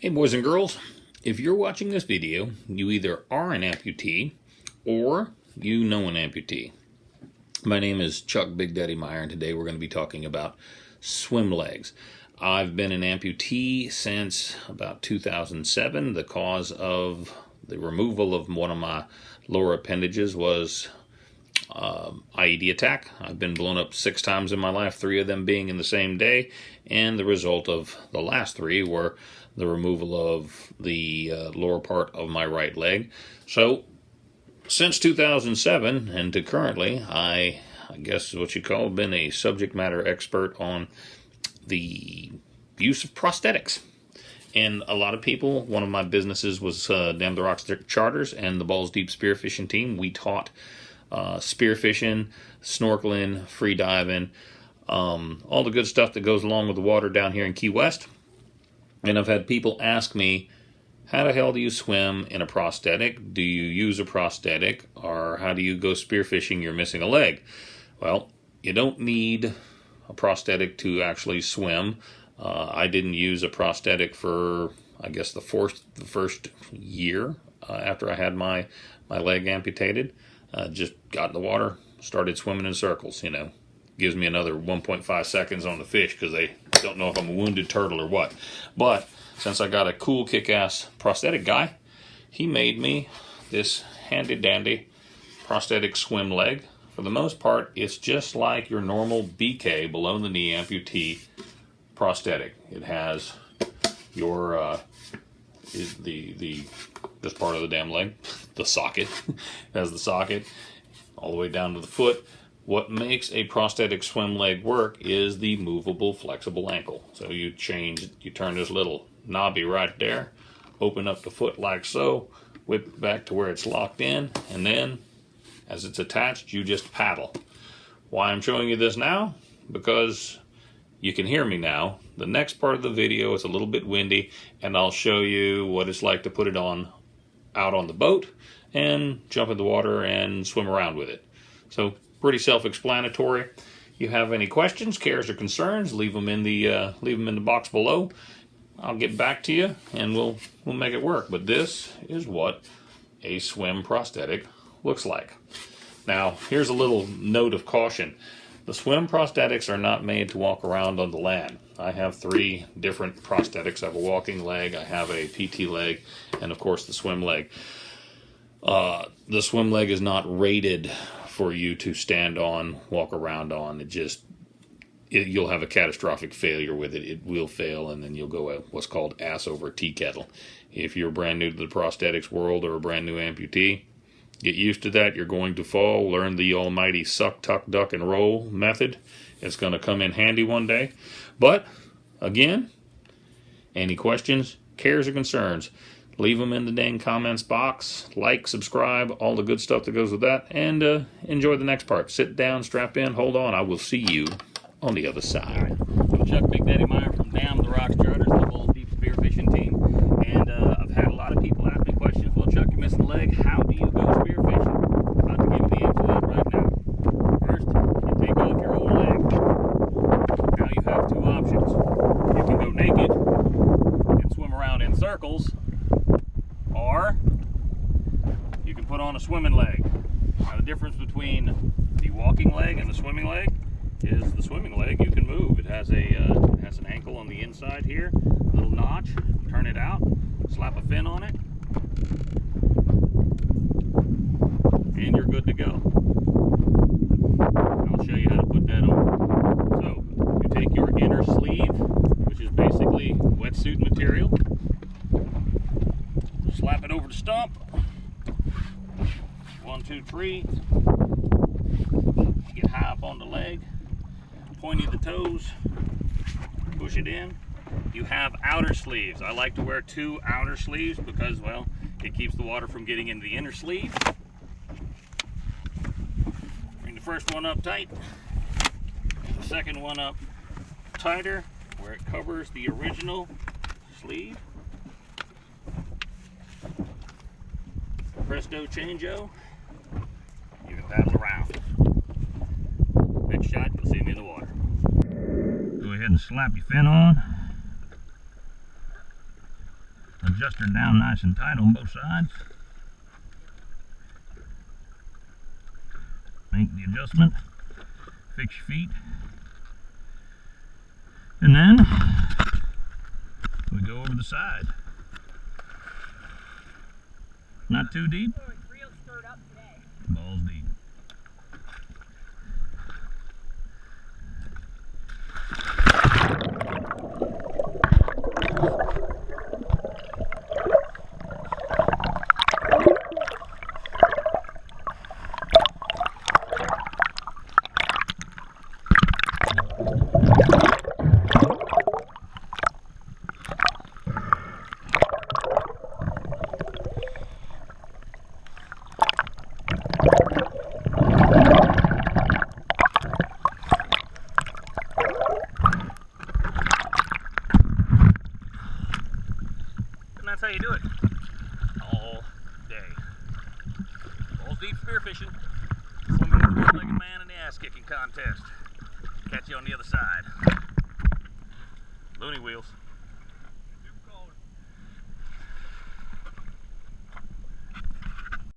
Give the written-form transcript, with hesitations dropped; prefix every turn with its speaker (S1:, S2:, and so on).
S1: Hey boys and girls, if you're watching this video, you either are an amputee or you know an amputee. My name is Chuck Big Daddy Meyer, and today we're going to be talking about swim legs. I've been an amputee since about 2007. The cause of the removal of one of my lower appendages was IED attack. I've been blown up 6 times in my life, 3 of them being in the same day, and the result of the last 3 were the removal of the lower part of my right leg. So since 2007 and to currently, I guess is what you call, been a subject matter expert on the use of prosthetics. And a lot of people, one of my businesses was Dam the Rocks Charters and the Balls Deep Spearfishing team. We taught spearfishing, snorkeling, free diving, all the good stuff that goes along with the water down here in Key West. And I've had people ask me, how the hell do you swim in a prosthetic? Do you use a prosthetic? Or how do you go spearfishing? You're missing a leg. Well, you don't need a prosthetic to actually swim. I didn't use a prosthetic for, I guess, the first year after I had my leg amputated. Just got in the water, started swimming in circles, Gives me another 1.5 seconds on the fish because they don't know if I'm a wounded turtle or what. But since I got a cool kick-ass prosthetic guy, he made me this handy-dandy prosthetic swim leg. For the most part, it's just like your normal BK, below the knee amputee prosthetic. It has your this part of the damn leg, the socket. It has the socket all the way down to the foot. What makes a prosthetic swim leg work is the movable, flexible ankle. So you turn this little knobby right there, open up the foot like so, whip it back to where it's locked in, and then as it's attached, you just paddle. Why I'm showing you this now? Because you can hear me now. The next part of the video is a little bit windy, and I'll show you what it's like to put it on out on the boat and jump in the water and swim around with it. So pretty self-explanatory. You have any questions, cares, or concerns, leave them in the box below. I'll get back to you and we'll make it work. But this is what a swim prosthetic looks like. Now, here's a little note of caution. The swim prosthetics are not made to walk around on the land. I have 3 different prosthetics. I have a walking leg, I have a PT leg, and of course the swim leg. The swim leg is not rated for you to stand on, walk around on. You'll have a catastrophic failure with it. It will fail, and then you'll go what's called ass over tea kettle. If you're brand new to the prosthetics world or a brand new amputee, get used to that. You're going to fall. Learn the almighty suck, tuck, duck, and roll method. It's going to come in handy one day. But, again, any questions, cares, or concerns, leave them in the dang comments box. Like, subscribe, all the good stuff that goes with that. And enjoy the next part. Sit down, strap in, hold on. I will see you on the other side.
S2: I'm Chuck Big Daddy Meyer from Dam the Rocks Charters, the Balls Deep Spearfishing team. And I've had a lot of people ask me questions. Well, Chuck, you're missing a leg. How do you go spearfishing? I'm about to give you the answer to that right now. First, you take off your old leg. Now you have 2 options. You can go naked and swim around in circles, or you can put on a swimming leg. Now, the difference between the walking leg and the swimming leg is the swimming leg you can move. It has an ankle on the inside here, a little notch. Turn it out, slap a fin on it, and you're good to go. I'll show you how to put that on. So you take your inner sleeve, which is basically wetsuit material, slap it over the stump. 1, 2, 3. Get high up on the leg, pointy the toes, push it in. You have outer sleeves. I like to wear 2 outer sleeves because, well, it keeps the water from getting into the inner sleeve. Bring the first one up tight, and the second one up tighter where it covers the original sleeve. Presto changeo. You can paddle around. Next shot, you'll see me in the water. Go ahead and slap your fin on. adjust her down nice and tight on both sides. Make the adjustment, fix your feet, and then we go over the side. Not too deep.
S3: Real stirred up today.
S2: Balls deep. And that's how you do it. All day. Balls deep spearfishing. Swimming with the one-legged man in the ass-kicking contest. Catch you on the other side. Looney wheels.